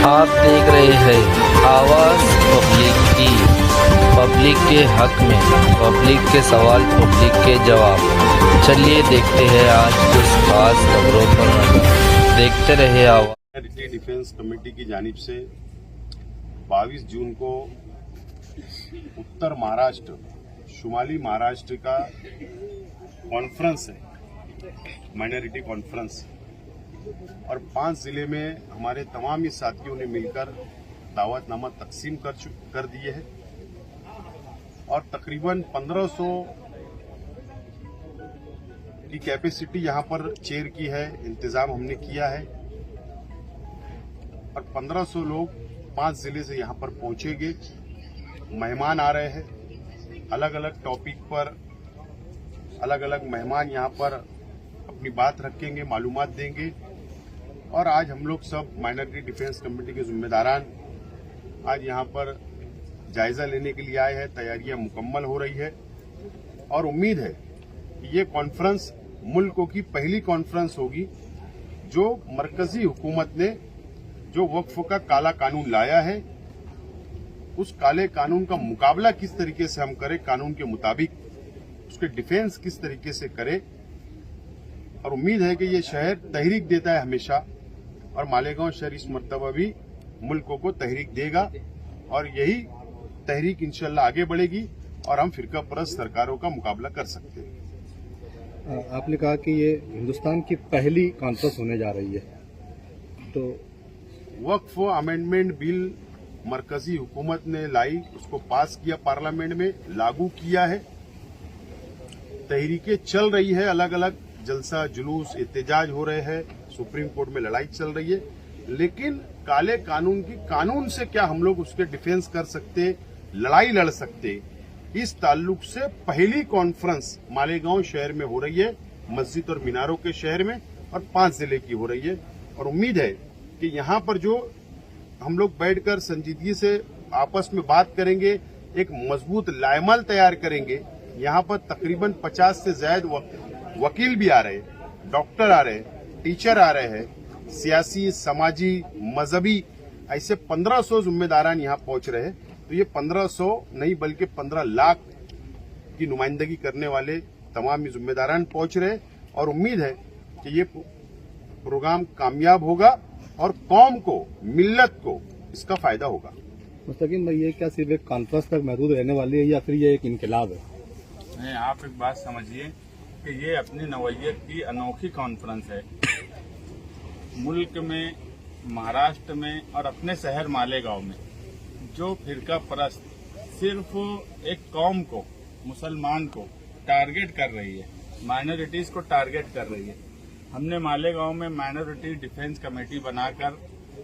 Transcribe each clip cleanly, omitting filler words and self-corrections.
आप देख रहे हैं आवाज़ पब्लिक की, पब्लिक के हक में, पब्लिक के सवाल, पब्लिक के जवाब। चलिए देखते हैं आज कुछ खास खबरों पर नजर। देखते रहे आवाज़। माइनॉरिटी डिफेंस कमेटी की जानिब से 22 जून को उत्तर महाराष्ट्र, शुमाली महाराष्ट्र का कॉन्फ्रेंस है, माइनॉरिटी कॉन्फ्रेंस, और 5 जिले में हमारे तमाम ही साथियों ने मिलकर दावतनामा तकसीम कर दिए हैं और तकरीबन 1500 की कैपेसिटी यहां पर चेयर की है, इंतजाम हमने किया है और 1500 लोग 5 जिले से यहां पर पहुंचेंगे। मेहमान आ रहे हैं, अलग अलग टॉपिक पर अलग अलग मेहमान यहां पर अपनी बात रखेंगे, मालूमात देंगे। और आज हम लोग सब माइनॉरिटी डिफेंस कमेटी के जिम्मेदारान आज यहां पर जायजा लेने के लिए आए हैं। तैयारियां मुकम्मल हो रही है और उम्मीद है कि ये कॉन्फ्रेंस मुल्कों की पहली कॉन्फ्रेंस होगी जो मरकजी हुकूमत ने जो वक्फ का काला कानून लाया है, उस काले कानून का मुकाबला किस तरीके से हम करें, कानून के मुताबिक उसके डिफेंस किस तरीके से करें। और उम्मीद है कि ये शहर तहरीक देता है हमेशा, और मालेगांव शहर इस मर्तबा भी मुल्कों को तहरीक देगा और यही तहरीक इंशाल्लाह आगे बढ़ेगी और हम फिरका परस्त सरकारों का मुकाबला कर सकते हैं। आपने कहा कि ये हिंदुस्तान की पहली कॉन्फ्रेंस होने जा रही है, तो वक्फ अमेंडमेंट बिल मरकजी हुकूमत ने लाई, उसको पास किया, पार्लियामेंट में लागू किया है, तहरीकें चल रही है, अलग अलग जलसा जुलूस एहतजाज हो रहे हैं, सुप्रीम कोर्ट में लड़ाई चल रही है, लेकिन काले कानून की कानून से क्या हम लोग उसके डिफेंस कर सकते, लड़ाई लड़ सकते, इस ताल्लुक से पहली कॉन्फ्रेंस मालेगांव शहर में हो रही है, मस्जिद और मीनारों के शहर में, और 5 जिले की हो रही है। और उम्मीद है कि यहां पर जो हम लोग बैठकर संजीदगी से आपस में बात करेंगे, एक मजबूत लायमल तैयार करेंगे। यहां पर तकरीबन 50 से ज्यादा वकील भी आ रहे हैं, डॉक्टर आ रहे हैं, टीचर आ रहे हैं, सियासी, समाजी, मजहबी, ऐसे 1500 जिम्मेदारान यहां पहुंच रहे हैं। तो ये 1500 नहीं बल्कि 15 लाख की नुमाइंदगी करने वाले तमाम जिम्मेदारान पहुंच रहे हैं और उम्मीद है कि ये प्रोग्राम कामयाब होगा और कौम को, मिल्लत को इसका फायदा होगा। मुस्तकीम भाई, ये क्या सिर्फ एक कॉन्फ्रेंस तक महदूद रहने वाली है या फिर ये एक इनकलाब है? नहीं, आप एक बात समझिए कि ये अपनी नवैयत की अनोखी कॉन्फ्रेंस है। मुल्क में, महाराष्ट्र में और अपने शहर मालेगांव में जो फिरका परस्त सिर्फ एक कौम को, मुसलमान को टारगेट कर रही है, माइनॉरिटीज को टारगेट कर रही है, हमने मालेगांव में माइनॉरिटी डिफेंस कमेटी बनाकर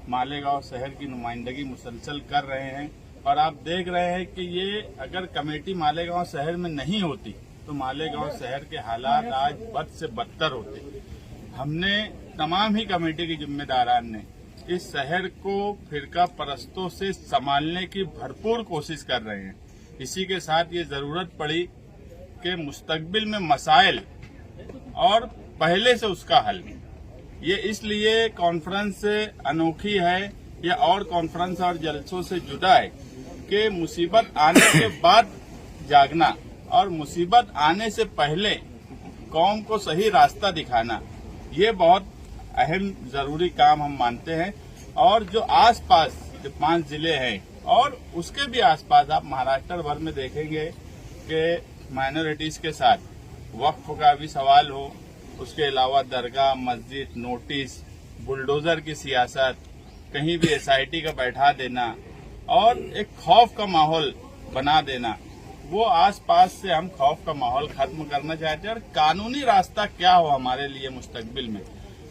मालेगांव शहर की नुमाइंदगी मुसलसल कर रहे हैं। और आप देख रहे हैं कि ये अगर कमेटी मालेगांव शहर में नहीं होती तो मालेगांव शहर के हालात आज बद से बदतर होते। हमने तमाम ही कमेटी के जिम्मेदारान ने इस शहर को फिरका परस्तों से संभालने की भरपूर कोशिश कर रहे हैं। इसी के साथ ये जरूरत पड़ी कि मुस्तकबिल में मसाइल और पहले से उसका हल, ये इसलिए कॉन्फ्रेंस अनोखी है, ये और कॉन्फ्रेंस और जलसों से जुदा है कि मुसीबत आने के बाद जागना और मुसीबत आने से पहले कौम को सही रास्ता दिखाना, ये बहुत अहम जरूरी काम हम मानते हैं। और जो आसपास जो 5 जिले हैं और उसके भी आसपास आप महाराष्ट्र भर में देखेंगे कि माइनॉरिटीज के साथ वक्फ का भी सवाल हो, उसके अलावा दरगाह, मस्जिद, नोटिस, बुलडोजर की सियासत, कहीं भी एसआईटी का बैठा देना और एक खौफ का माहौल बना देना, वो आसपास से हम खौफ का माहौल खत्म करना चाहते हैं। और कानूनी रास्ता क्या हो हमारे लिए मुस्तकबिल में,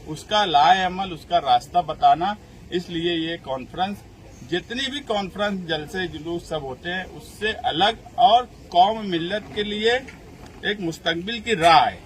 उसका लाए अमल, उसका रास्ता बताना। इसलिए ये कॉन्फ्रेंस, जितनी भी कॉन्फ्रेंस, जलसे जुलूस सब होते हैं, उससे अलग और कौम मिल्लत के लिए एक मुस्तकबिल की राह है।